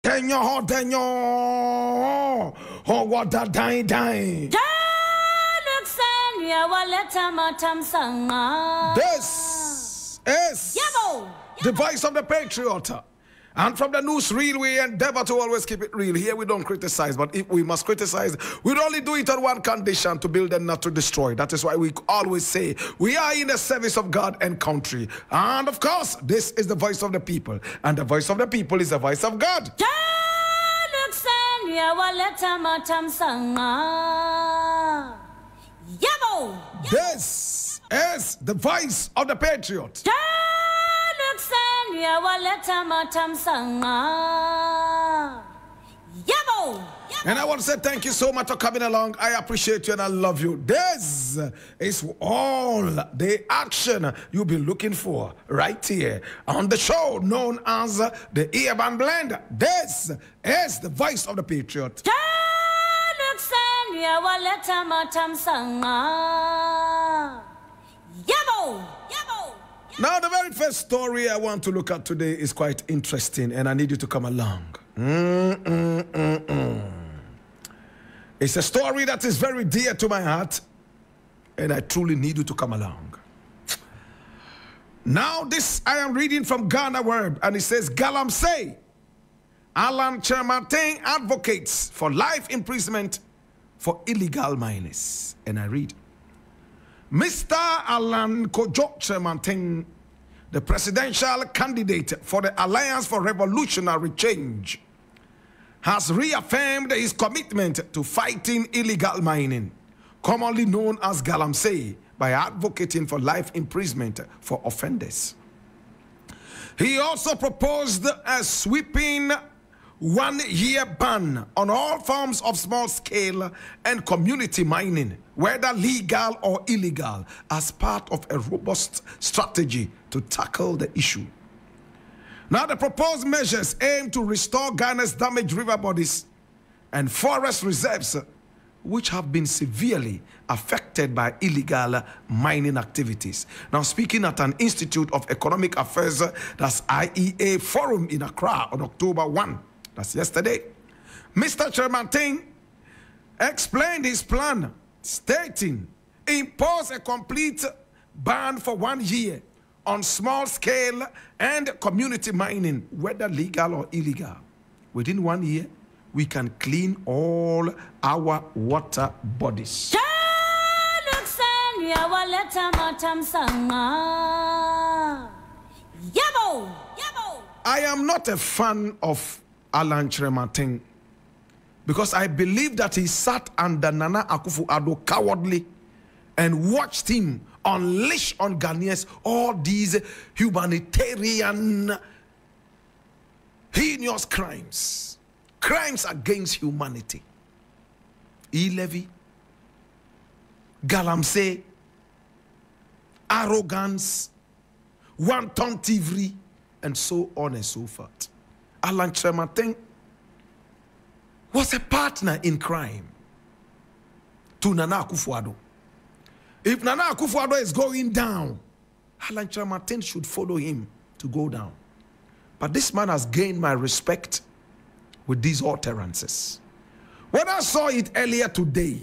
Denyo, oh, what a dying. This is the voice of the patriot. And from the newsreel, we endeavor to always keep it real. Here we don't criticize, but if we must criticize, we'd only do it on one condition: to build and not to destroy. That is why we always say we are in the service of God and country. And of course, this is the voice of the people. And the voice of the people is the voice of God. This is the voice of the patriot. And I want to say thank you so much for coming along. I appreciate you and I love you. This is all the action you've been looking for right here on the show known as the Urban Blend. This is the voice of the patriot. Now, the very first story I want to look at today is quite interesting, and I need you to come along. It's a story that is very dear to my heart, and I truly need you to come along. Now, this I am reading from Ghana Word, and it says, Galamsey, Alan Chermartin advocates for life imprisonment for illegal miners. And I read, Mr. Alan Kojo Chermartin, the presidential candidate for the Alliance for Revolutionary Change, has reaffirmed his commitment to fighting illegal mining, commonly known as Galamsey, by advocating for life imprisonment for offenders. He also proposed a sweeping one-year ban on all forms of small-scale and community mining, whether legal or illegal, as part of a robust strategy to tackle the issue. Now, the proposed measures aim to restore Ghana's damaged river bodies and forest reserves, which have been severely affected by illegal mining activities. Now, speaking at an Institute of Economic Affairs, that's IEA Forum in Accra on October 1, that's yesterday, Mr. Chermartin explained his plan, stating, impose a complete ban for 1 year on small-scale and community mining, whether legal or illegal. Within 1 year, we can clean all our water bodies. I am not a fan of Alan Chermartin because I believe that he sat under Nana Akufo-Addo cowardly and watched him unleash on Ghanaians all these humanitarian heinous crimes, crimes against humanity. E-levy, Galamsey, arrogance, wanton thievery, and so on and so forth. Alan Chermartin was a partner in crime to Nana Akufo-Addo. If Nana Akufo-Addo is going down, Alan Chermartin should follow him to go down. But this man has gained my respect with these utterances. When I saw it earlier today,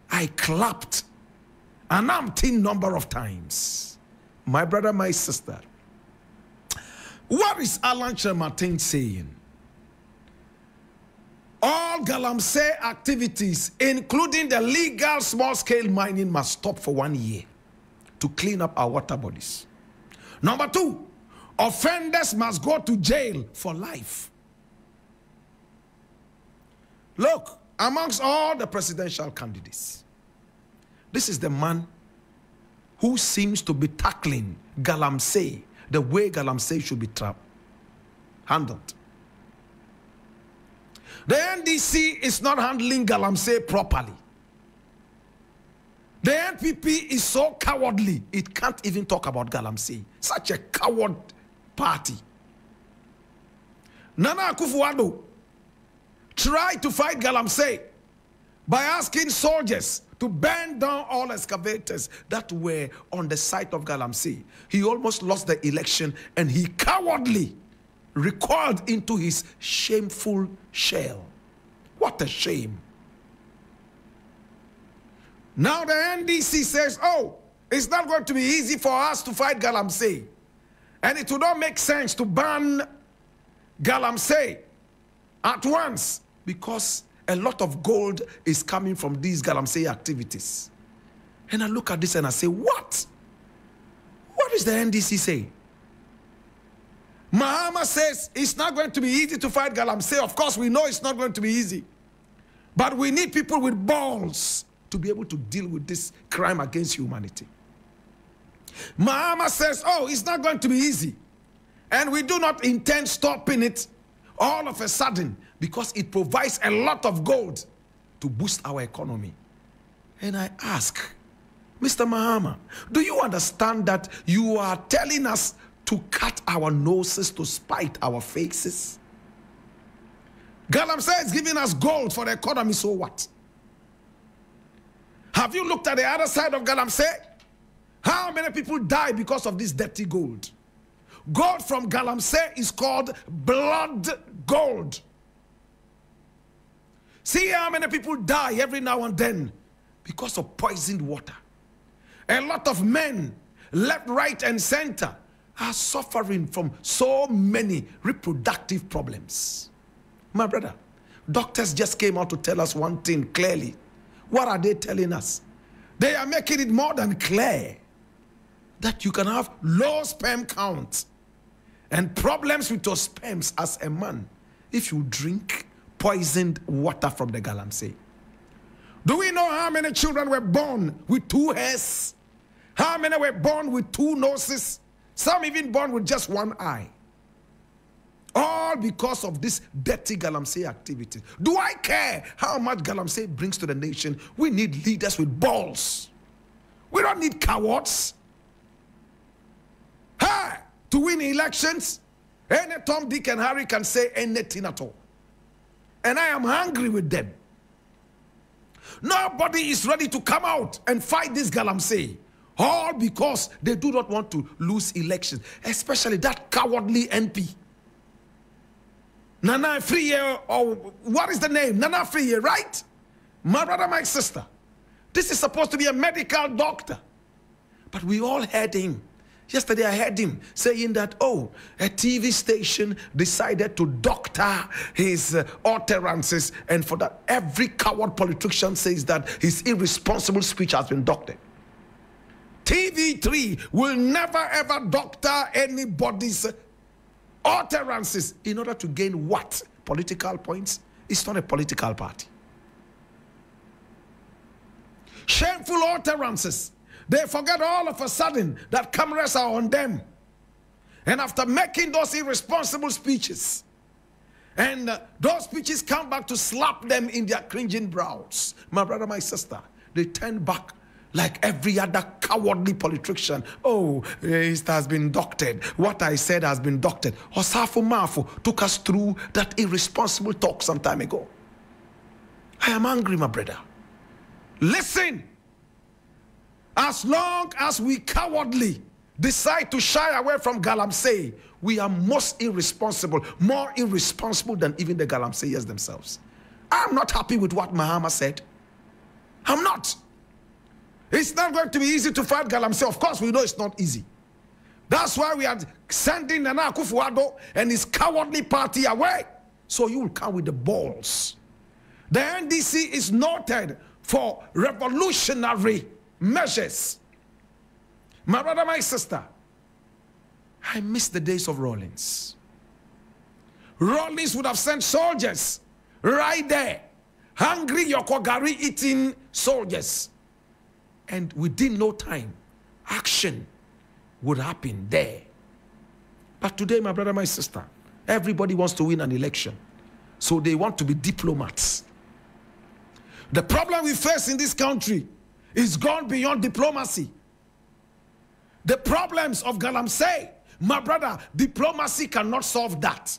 I clapped an umpteen number of times. My brother, my sister, what is Alan Chermartin saying? All Galamsey activities, including the legal small-scale mining, must stop for 1 year to clean up our water bodies. Number 2, offenders must go to jail for life. Look, amongst all the presidential candidates, this is the man who seems to be tackling Galamsey the way Galamsey should be handled. The NDC is not handling Galamsey properly. The NPP is so cowardly, it can't even talk about Galamsey. Such a coward party. Nana Akufo-Addo tried to fight Galamsey by asking soldiers to burn down all excavators that were on the site of Galamsey. He almost lost the election, and he cowardly recoiled into his shameful shell. What a shame. Now the NDC says, oh, it's not going to be easy for us to fight Galamsey. And it would not make sense to ban Galamsey at once because a lot of gold is coming from these Galamsey activities. And I look at this and I say, what? What is the NDC saying? Mahama says it's not going to be easy to fight Galamsey. Of course, we know it's not going to be easy. But we need people with balls to be able to deal with this crime against humanity. Mahama says, oh, it's not going to be easy. And we do not intend stopping it all of a sudden because it provides a lot of gold to boost our economy. And I ask, Mr. Mahama, do you understand that you are telling us to cut our noses to spite our faces? Galamsey is giving us gold for the economy, so what? Have you looked at the other side of Galamsey? How many people die because of this dirty gold? Gold from Galamsey is called blood gold. See how many people die every now and then because of poisoned water. A lot of men, left, right, and center, are suffering from so many reproductive problems. My brother, doctors just came out to tell us one thing clearly. What are they telling us? They are making it more than clear that you can have low sperm count and problems with your sperms as a man if you drink poisoned water from the Galamsey. Do we know how many children were born with 2 hairs? How many were born with 2 noses? Some even born with just 1 eye. All because of this dirty Galamsey activity. Do I care how much Galamsey brings to the nation? We need leaders with balls. We don't need cowards. Hey, to win elections, any Tom, Dick, and Harry can say anything at all. And I am angry with them. Nobody is ready to come out and fight this Galamsey. All because they do not want to lose elections, especially that cowardly NP. Nana Akufo-Addo, or what is the name? Nana Akufo-Addo, right? My brother, my sister. This is supposed to be a medical doctor. But we all heard him. Yesterday I heard him saying that, oh, a TV station decided to doctor his utterances, and for that, every coward politician says that his irresponsible speech has been doctored. TV3 will never ever doctor anybody's utterances in order to gain what? Political points? It's not a political party. Shameful utterances. They forget all of a sudden that cameras are on them. And after making those irresponsible speeches, and those speeches come back to slap them in their cringing brows. My brother, my sister, they turn back like every other cowardly politician. Oh, it has been doctored. What I said has been doctored. Osafo Mafo took us through that irresponsible talk some time ago. I am angry, my brother. Listen. As long as we cowardly decide to shy away from Galamsey, we are most irresponsible, more irresponsible than even the Galamseyers themselves. I'm not happy with what Mahama said. I'm not. It's not going to be easy to fight Galamsey. Of course, we know it's not easy. That's why we are sending Nana Akufo-Addo and his cowardly party away. So you will come with the balls. The NDC is noted for revolutionary measures. My brother, my sister, I miss the days of Rawlings. Rawlings would have sent soldiers right there, hungry Yokogari eating soldiers. And within no time, action would happen there. But today, my brother, my sister, everybody wants to win an election. So they want to be diplomats. The problem we face in this country is gone beyond diplomacy. The problems of Galamsey, my brother, diplomacy cannot solve that.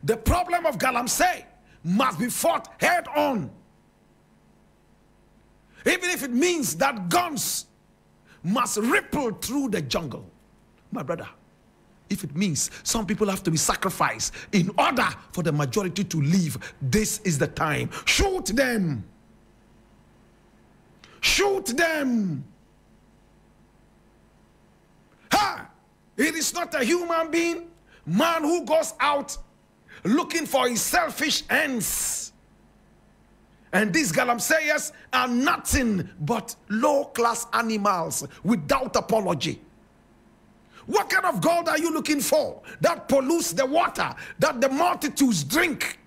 The problem of Galamsey must be fought head on. Even if it means that guns must ripple through the jungle. My brother, if it means some people have to be sacrificed in order for the majority to live, this is the time. Shoot them. Shoot them. Ha! It is not a human being, man who goes out looking for his selfish ends. And these galamseyers are nothing but low-class animals without apology. What kind of God are you looking for that pollutes the water that the multitudes drink?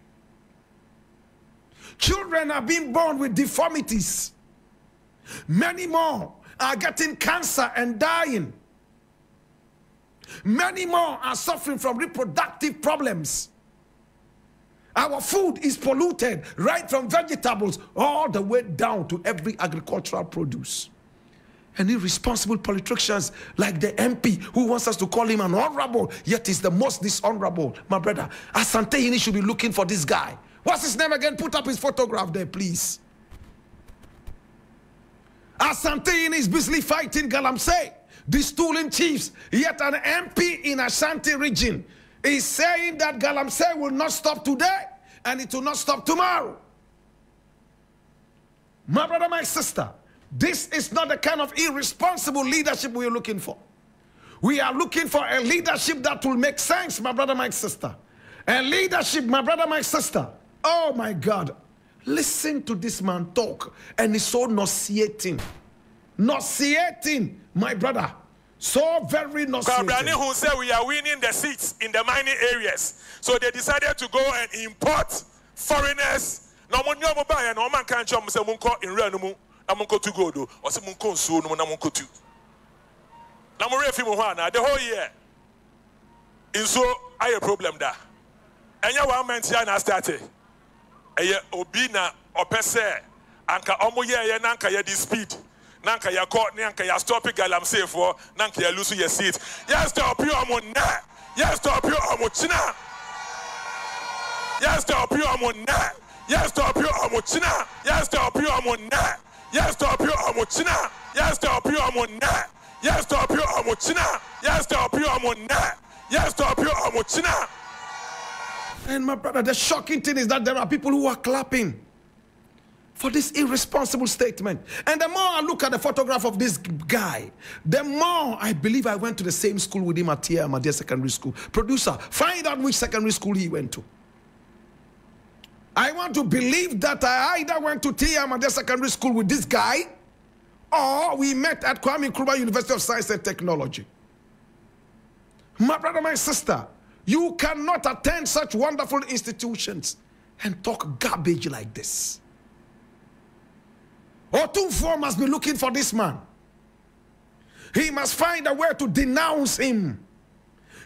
Children are being born with deformities. Many more are getting cancer and dying. Many more are suffering from reproductive problems. Our food is polluted, right from vegetables all the way down to every agricultural produce. And irresponsible politicians like the MP who wants us to call him an honorable, yet is the most dishonorable. My brother, Asante Hini should be looking for this guy. What's his name again? Put up his photograph there, please. Asante Hini is busily fighting Galamsey, the stooling chiefs, yet an MP in Ashanti region is saying that Galamsey will not stop today and it will not stop tomorrow. My brother, my sister, this is not the kind of irresponsible leadership we are looking for. We are looking for a leadership that will make sense, my brother, my sister. A leadership, my brother, my sister. Oh my God. Listen to this man talk, and it's so nauseating. Nauseating, my brother. So very nauseating. Who said we are winning the seats in the mining areas. So they decided to go and import foreigners. No one buy no man can't jump say munko in real Namunko to go do, or some munko so no Namunko to. Namurefi Muhana, the whole year. In so I a problem da. And ya 1 month ya started. Eye obina opese anka omo ye nanka ya di speed. Nanka ya caught nanka ya stop Galamsey for nanka ya lose your seat. Yes, stop you on na. Yes, stop you on china. Yes, stop you on na. Yes, stop you on china. Yes, stop you on na. Yes, stop you on china. Yes, stop you on na. Yes, stop you on china. Yes, stop you on na. Yes, stop you on china. And my brother, the shocking thing is that there are people who are clapping for this irresponsible statement. And the more I look at the photograph of this guy, the more I believe I went to the same school with him at Ahmadiyya Secondary School. Producer, find out which secondary school he went to. I want to believe that I either went to Ahmadiyya Secondary School with this guy, or we met at Kwame Nkrumah University of Science and Technology. My brother, my sister, you cannot attend such wonderful institutions and talk garbage like this. Otunfo must be looking for this man. He must find a way to denounce him.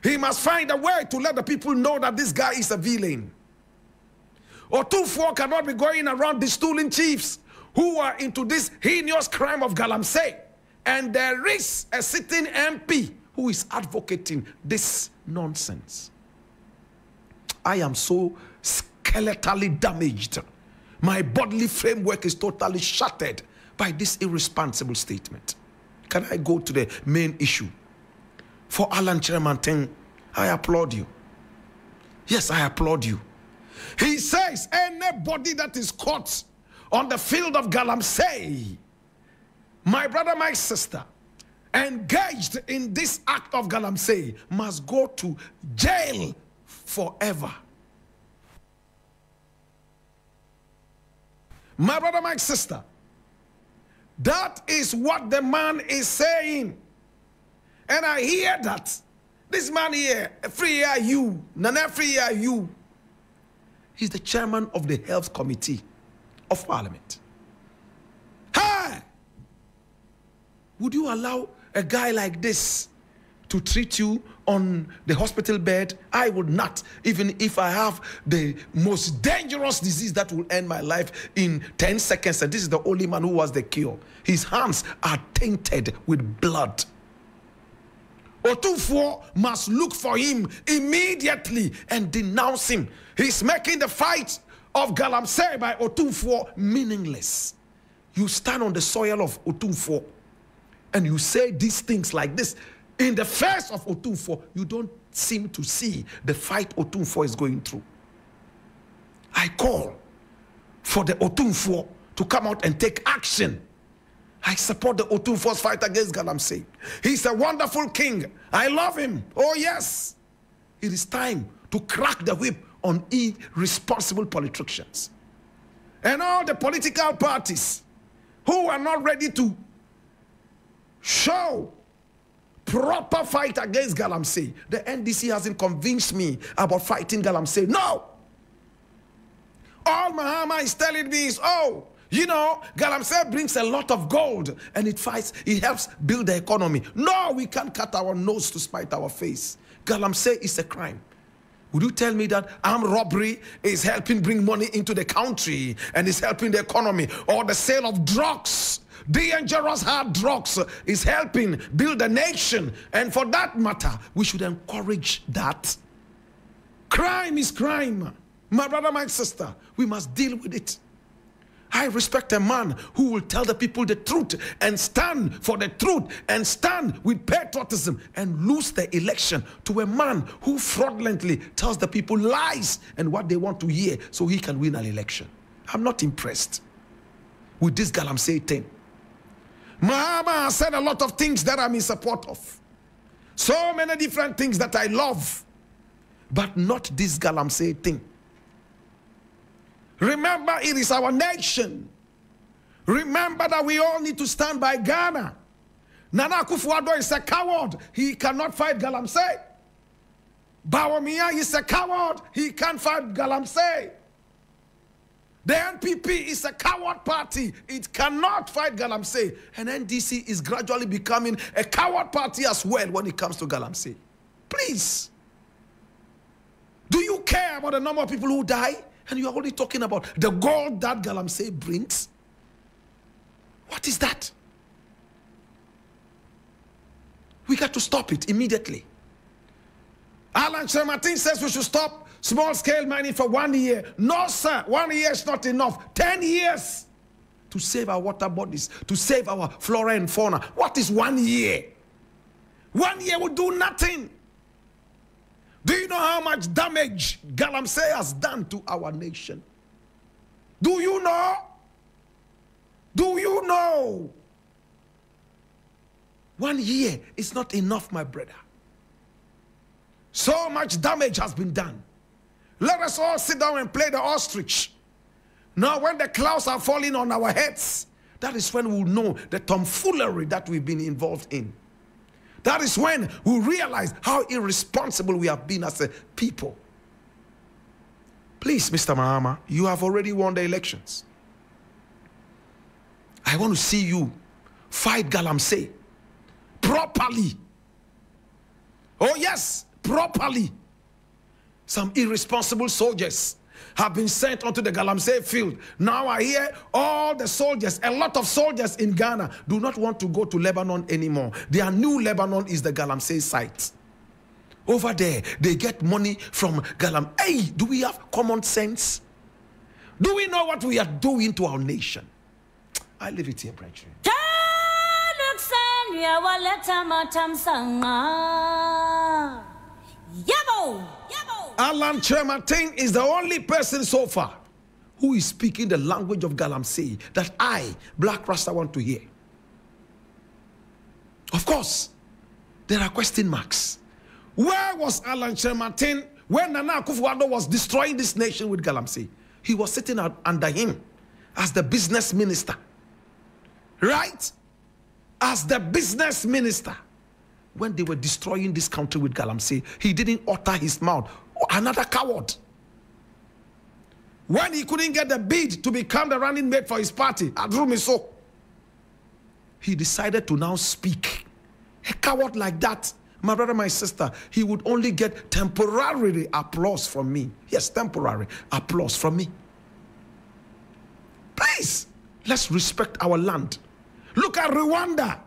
He must find a way to let the people know that this guy is a villain. Otunfo cannot be going around the stooling chiefs who are into this heinous crime of Galamsey. And there is a sitting MP who is advocating this nonsense. I am so skeletally damaged. My bodily framework is totally shattered by this irresponsible statement. Can I go to the main issue? For Alan Chermanten, I applaud you. Yes, I applaud you. He says anybody that is caught on the field of Galamsey, my brother, my sister, engaged in this act of Galamsey must go to jail forever. My brother, my sister, that is what the man is saying. And I hear that. This man here, Free you, Nana Free you, he's the chairman of the Health Committee of Parliament. Hey! Would you allow a guy like this to treat you on the hospital bed? I would not, even if I have the most dangerous disease that will end my life in 10 seconds. And this is the only man who has the cure. His hands are tainted with blood. Otunfo must look for him immediately and denounce him. He's making the fight of Galamsey by Otunfo meaningless. You stand on the soil of Otunfo and you say these things like this. In the face of Otumfuo, you don't seem to see the fight Otumfuo is going through. I call for the Otumfuo to come out and take action. I support the Otumfuo's fight against Galamsey. He's a wonderful king. I love him. Oh yes. It is time to crack the whip on irresponsible politicians. And all the political parties who are not ready to show proper fight against Galamsey. The NDC hasn't convinced me about fighting Galamsey. No! All Mahama is telling me is, oh, you know, Galamsey brings a lot of gold and it helps build the economy. No, we can't cut our nose to spite our face. Galamsey is a crime. Would you tell me that armed robbery is helping bring money into the country and is helping the economy? Or the sale of drugs, dangerous hard drugs, is helping build a nation? And for that matter, we should encourage that. Crime is crime. My brother, my sister, we must deal with it. I respect a man who will tell the people the truth and stand for the truth and stand with patriotism and lose the election to a man who fraudulently tells the people lies and what they want to hear so he can win an election. I'm not impressed with this Galamsey thing. Mahama has said a lot of things that I'm in support of. So many different things that I love, but not this Galamsey thing. Remember, it is our nation. Remember that we all need to stand by Ghana. Nana Akufo-Addo is a coward. He cannot fight Galamsey. Bawumia is a coward. He can't fight Galamsey. The NPP is a coward party. It cannot fight Galamsey. And NDC is gradually becoming a coward party as well when it comes to Galamsey. Please. Do you care about the number of people who die? And you are only talking about the gold that Galamsey brings? What is that? We got to stop it immediately. Alan Shermatin says we should stop small-scale mining for 1 year. No, sir. 1 year is not enough. 10 years to save our water bodies, to save our flora and fauna. What is 1 year? 1 year will do nothing. Do you know how much damage Galamsey has done to our nation? Do you know? Do you know? 1 year is not enough, my brother. So much damage has been done. Let us all sit down and play the ostrich. Now, when the clouds are falling on our heads, that is when we'll know the tomfoolery that we've been involved in. That is when we realize how irresponsible we have been as a people. Please, Mr. Mahama, you have already won the elections. I want to see you fight Galamsey properly. Oh yes, properly. Some irresponsible soldiers have been sent onto the Galamsey field. Now I hear all the soldiers, a lot of soldiers in Ghana do not want to go to Lebanon anymore. Their new Lebanon is the Galamsey site. Over there, they get money from Galam. Hey, do we have common sense? Do we know what we are doing to our nation? I leave it here, brethren. Alan Chermatin is the only person so far who is speaking the language of Galamsey that I, Blakk Rasta, want to hear. Of course, there are question marks. Where was Alan Chermatin when Nana Akufo-Addo was destroying this nation with Galamsey? He was sitting under him as the business minister. Right? As the business minister. When they were destroying this country with Galamsey, he didn't utter his mouth. Another coward. When he couldn't get the bid to become the running mate for his party, Adrumiso, he decided to now speak. A coward like that, my brother, my sister, he would only get temporary applause from me. Yes, temporary applause from me. Please, let's respect our land. Look at Rwanda.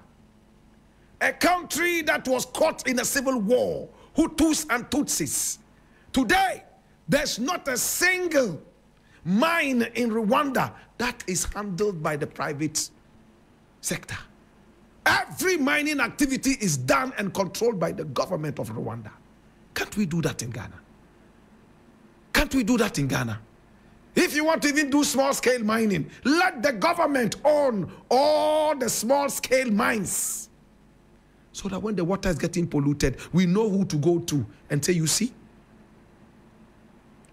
A country that was caught in a civil war, Hutus and Tutsis. Today, there's not a single mine in Rwanda that is handled by the private sector. Every mining activity is done and controlled by the government of Rwanda. Can't we do that in Ghana? Can't we do that in Ghana? If you want to even do small-scale mining, let the government own all the small-scale mines. So that when the water is getting polluted, we know who to go to and say, you see?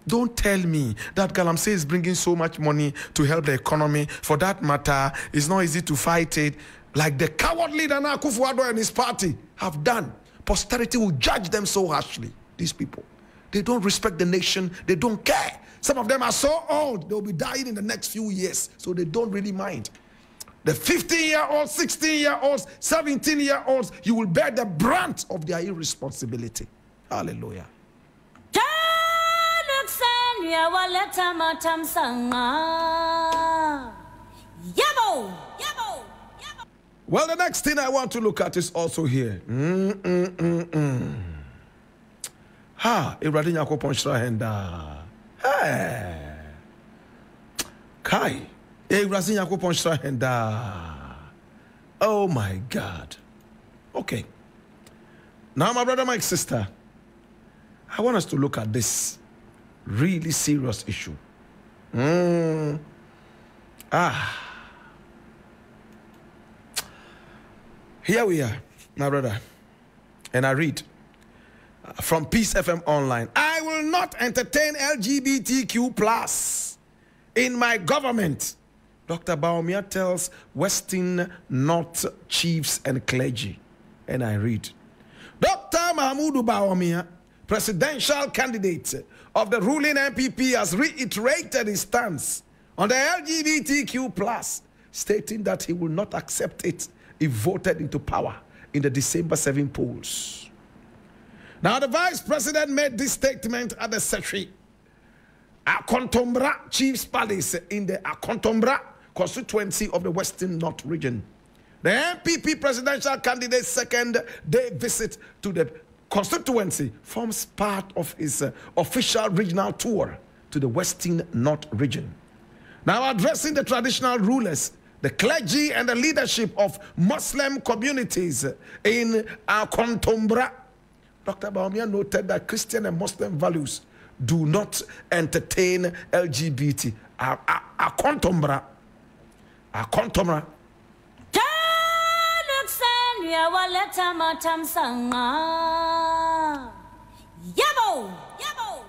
Don't tell me that Galamsey is bringing so much money to help the economy. For that matter, it's not easy to fight it. Like the cowardly Nana Akufo-Addo and his party have done. Posterity will judge them so harshly, these people. They don't respect the nation. They don't care. Some of them are so old, they'll be dying in the next few years. So they don't really mind. The 15-year-olds, 16-year-olds, 17-year-olds, you will bear the brunt of their irresponsibility. Hallelujah. Well, the next thing I want to look at is also here. Ibrahim Yakopon Shrahenda. Hey. Kai. Ibrahim Yakopon Shrahenda. Oh my God. Okay. Now, my brother, my sister, I want us to look at this really serious issue. Here we are, my brother, and I read from Peace FM Online. I will not entertain LGBTQ+ in my government. Dr. Bawumia tells Western North chiefs and clergy. And I read, Dr. Mahmoud Bawumia, presidential candidate of the ruling MPP, has reiterated his stance on the LGBTQ+, stating that he will not accept it if voted into power in the December 7 polls. Now, the vice president made this statement at the Setri Akontombra Chiefs Palace in the Akontombra constituency of the Western North region. The MPP presidential candidate's second-day visit to the constituency forms part of his official regional tour to the Western North region. Now, addressing the traditional rulers, the clergy and the leadership of Muslim communities in Akontombra, Dr. Bawumia noted that Christian and Muslim values do not entertain LGBT. Akontombra.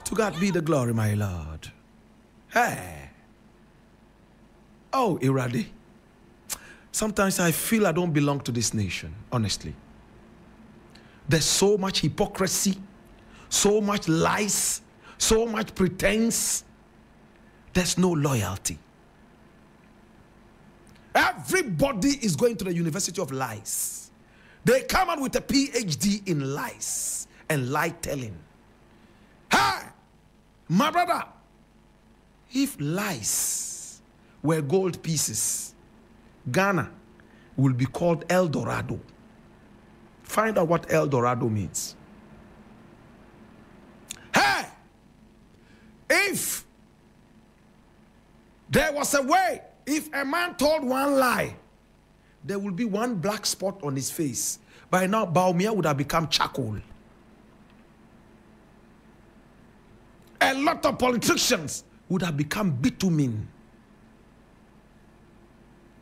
To God be the glory, my Lord. Hey. Oh, Iradi. Sometimes I feel I don't belong to this nation, honestly. There's so much hypocrisy, so much lies, so much pretense. There's no loyalty. Everybody is going to the University of Lies. They come out with a PhD in lies and lie-telling. Hey, my brother, if lies were gold pieces, Ghana will be called El Dorado. Find out what El Dorado means. Hey, if there was a way, if a man told one lie, there will be one black spot on his face. By now, Bawumia would have become charcoal. A lot of politicians would have become bitumen.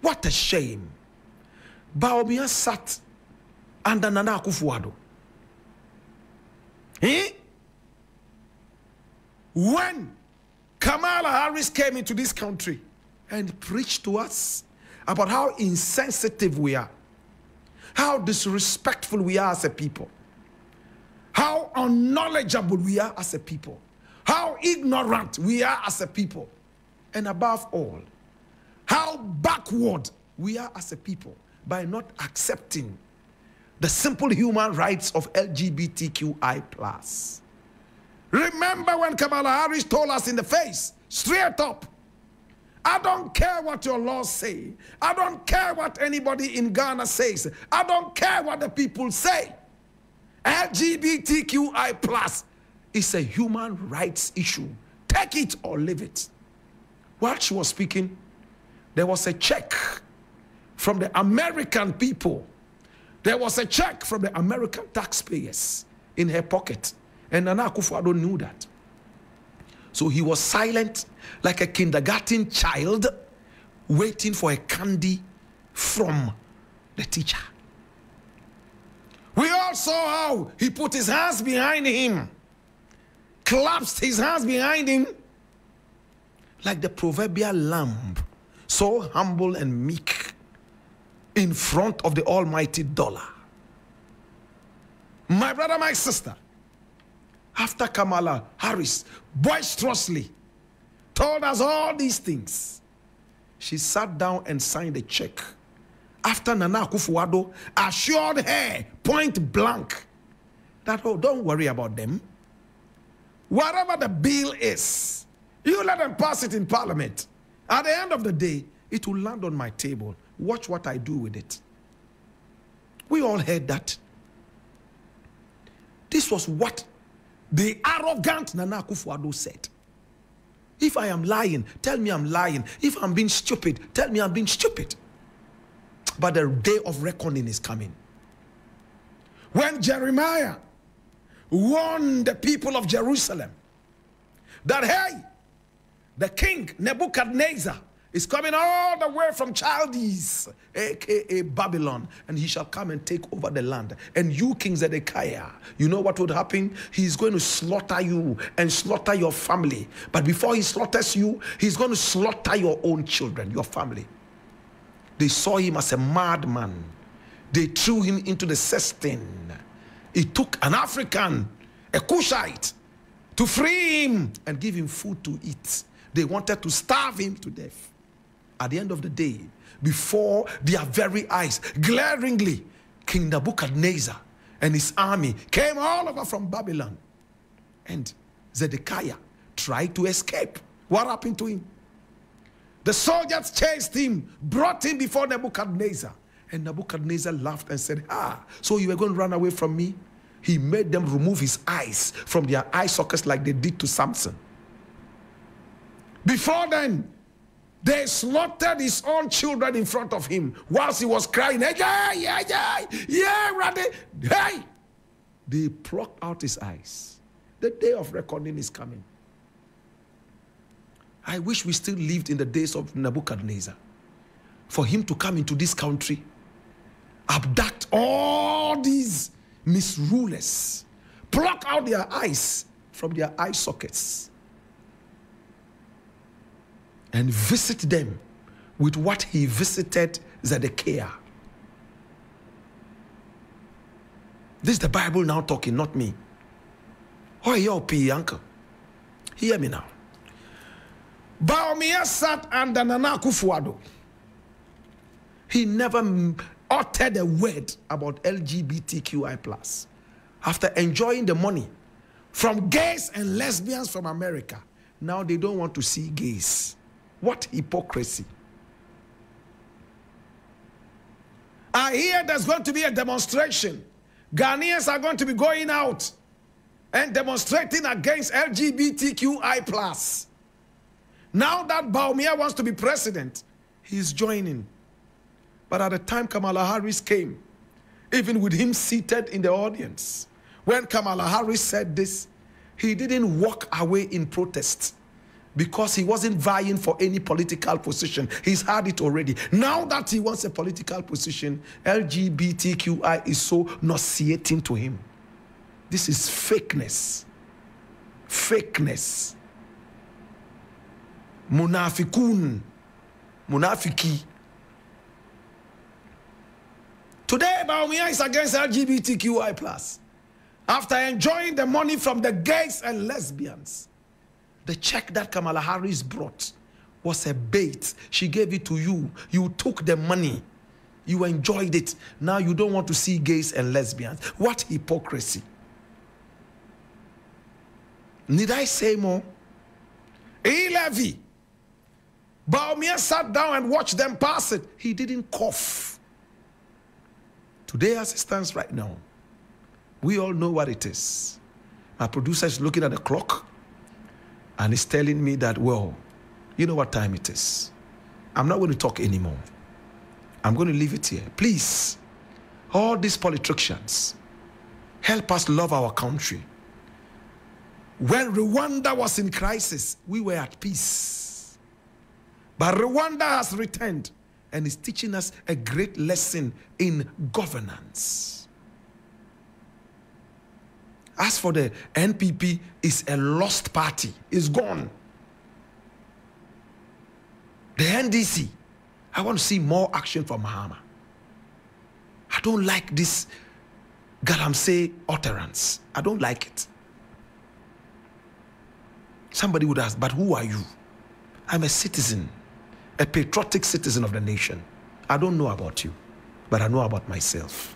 What a shame. Bawumia sat under Nana Akufo-Addo. When Karama Harris came into this country and preached to us about how insensitive we are, how disrespectful we are as a people, how unknowledgeable we are as a people, how ignorant we are as a people, and above all, how backward we are as a people by not accepting the simple human rights of LGBTQI+. Remember when Kamala Harris told us in the face, straight up, I don't care what your laws say. I don't care what anybody in Ghana says. I don't care what the people say. LGBTQI+ is a human rights issue. Take it or leave it. While she was speaking, there was a check from the American people There was a check from the American taxpayers in her pocket. And Nana Akufo-Addo knew that. So he was silent like a kindergarten child waiting for a candy from the teacher. We all saw how he put his hands behind him, clasped his hands behind him like the proverbial lamb, so humble and meek in front of the almighty dollar. My brother, my sister, after Kamala Harris boisterously told us all these things, she sat down and signed a check. After Nana Akufo-Addo assured her point blank that, oh, don't worry about them. Whatever the bill is, you let them pass it in Parliament. At the end of the day, it will land on my table. Watch what I do with it. We all heard that. This was what the arrogant Nana Akufo-Addo said. If I am lying, tell me I'm lying. If I'm being stupid, tell me I'm being stupid. But the day of reckoning is coming. When Jeremiah warned the people of Jerusalem that, hey, the king Nebuchadnezzar is coming all the way from Chaldees, aka Babylon, and he shall come and take over the land. And you, King Zedekiah, you know what would happen? He's going to slaughter you and slaughter your family. But before he slaughters you, he's going to slaughter your own children, your family. They saw him as a madman. They threw him into the cistern. It took an African, a Cushite, to free him and give him food to eat. They wanted to starve him to death. At the end of the day, before their very eyes, glaringly, King Nebuchadnezzar and his army came all over from Babylon. And Zedekiah tried to escape. What happened to him? The soldiers chased him, brought him before Nebuchadnezzar. And Nebuchadnezzar laughed and said, ah, so you were going to run away from me? He made them remove his eyes from their eye sockets like they did to Samson. Before then, they slaughtered his own children in front of him whilst he was crying, hey, Randy, hey! They plucked out his eyes. The day of reckoning is coming. I wish we still lived in the days of Nebuchadnezzar. For him to come into this country, abduct all these misrulers, pluck out their eyes from their eye sockets, and visit them with what he visited Zedekiah. This is the Bible now talking, not me. Oh, your P, uncle. Hear me now. Bawumia sat under Nana Akufo-Addo. He never uttered a word about LGBTQI+. After enjoying the money from gays and lesbians from America, now they don't want to see gays. What hypocrisy. I hear there's going to be a demonstration. Ghanaians are going to be going out and demonstrating against LGBTQI+. Now that Bawumia wants to be president, he's joining. But at the time Kamala Harris came, even with him seated in the audience, when Kamala Harris said this, he didn't walk away in protest because he wasn't vying for any political position. He's had it already. Now that he wants a political position, LGBTQI is so nauseating to him. This is fakeness. Fakeness. Munafikun. Munafiki. Today, Bawumia is against LGBTQI+. After enjoying the money from the gays and lesbians, the check that Kamala Harris brought was a bait. She gave it to you. You took the money. You enjoyed it. Now you don't want to see gays and lesbians. What hypocrisy. Need I say more? E-Levy. Bawumia sat down and watched them pass it. He didn't cough. Today, as it stands right now, we all know what it is. My producer is looking at the clock and is telling me that, well, you know what time it is. I'm not going to talk anymore. I'm going to leave it here. Please, all these politicians, help us love our country. When Rwanda was in crisis, we were at peace. But Rwanda has returned and is teaching us a great lesson in governance. As for the NPP, it's a lost party. It's gone. The NDC, I want to see more action from Mahama. I don't like this Galamsey utterance. I don't like it. Somebody would ask, but who are you? I'm a citizen, a patriotic citizen of the nation. I don't know about you, but I know about myself.